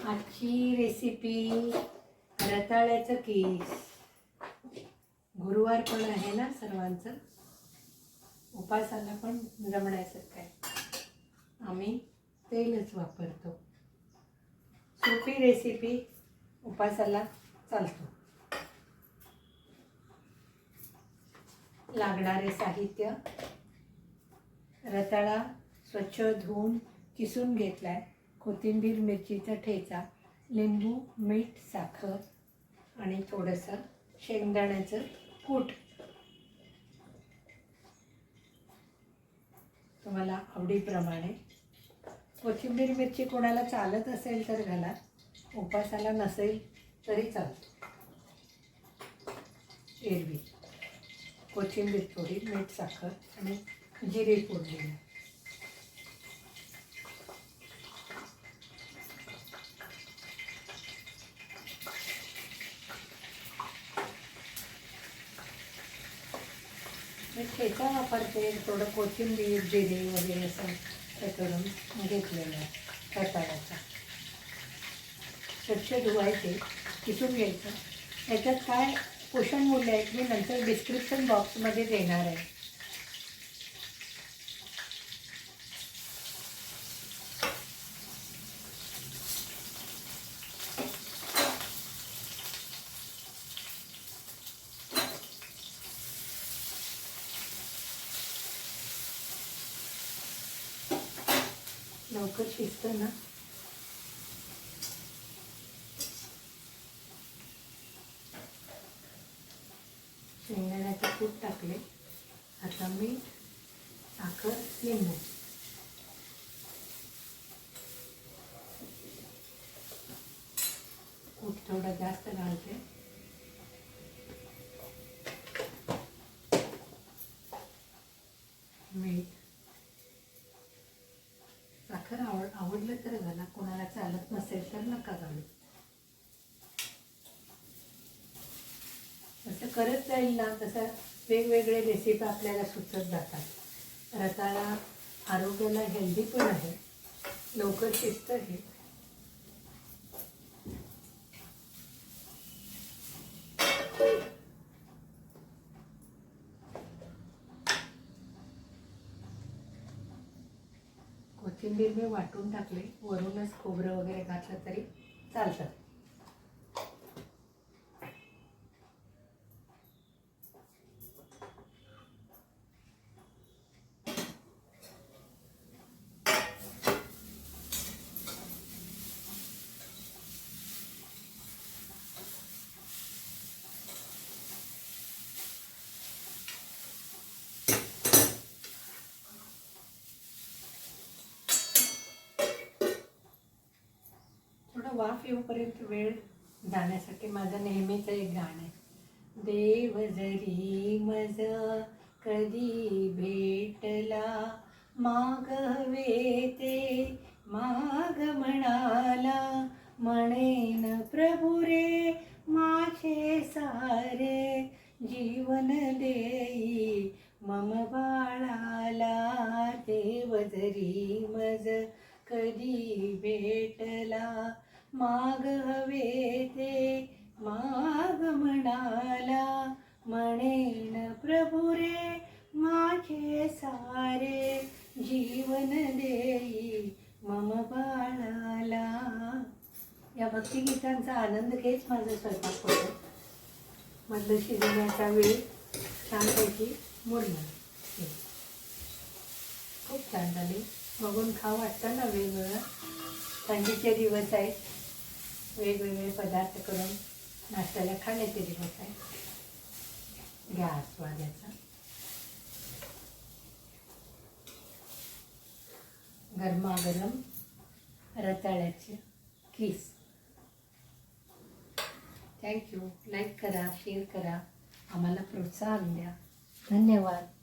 आजची रेसिपी रताळ्याचं कीस. गुरुवार पण आहे ना सर्वांचं, उपासाला पण जमण्यासारखं आहे. आम्ही तेलच वापरतो. सोपी रेसिपी, उपासाला चालतो. लागणारे साहित्य: रताळा स्वच्छ धुवून किसून घेतलाय, कोथिंबीर, मिरचीचा ठेचा, लिंबू, मीठ, साखर आणि थोडंसं शेंगदाण्याचं कूट. तुम्हाला आवडीप्रमाणे. कोथिंबीर मिरची कोणाला चालत असेल तर घाला, उपासाला नसेल तरी चालतं. एरवी कोथिंबीर थोडी, मीठ, साखर आणि जिरे फोडलेली. मी ठेचा वापरते, थोडं कोथिंबीर, जिरे वगैरे असं हे करून घेतलेलं आहे रताळ्याचा. स्वच्छ धुवायचे, किसून घ्यायचं. याच्यात काय पोषण मूल्य आहेत मी नंतर डिस्क्रिप्शन बॉक्समध्ये देणार आहे. लवकर शिजतं ना. शेंगदाण्याचे कूट टाकले. आता मीठ, साखर, लिंबू. कूट थोडं जास्त घालते. मीठ, साखर आवडलं तर घाला, कोणाला चालत नसेल तर नका घालू. असं करत जाईल ना तसं वेगवेगळे रेसिपी आपल्याला सुचत जातात. रताळा आरोग्याला हेल्दी पण आहे, लवकर शिजतं हे. कोथिंबीर मी वाटून टाकले, वरूनच खोबरं वगैरे घातलं तरी चालतं. थोडं वाफ येऊपर्यंत वेळ जाण्यासाठी माझं नेहमीचं एक गाणं आहे. देव जरी मज कधी भेटला, मागवे ते माग म्हणाला, म्हणेन प्रभू रे माझे सारे, जीवन देई मम बाळाला. देव जरी मज कधी भेटला, माग हवे ते माग म्हणाला, म्हणेन प्रभू रे माझे सारे, जीवन देई मम बाळाला. या भक्तिगीतांचा आनंद घेत माझा स्वयंपाक होतो. मधलं शिजवण्याचा वेळ छानपैकी मोडला. खूप छान झाले. बघून खाऊ वाटतं ना वेगवेगळं. थंडीचे दिवस आहेत, वेगवेगळे पदार्थ करून नाश्त्याला खाण्याचे दिवस आहेत. घ्या आस्वाद याचा. गरमागरम रताळ्याचे कीस. थँक्यू. लाईक करा, शेअर करा, आम्हाला प्रोत्साहन द्या. धन्यवाद.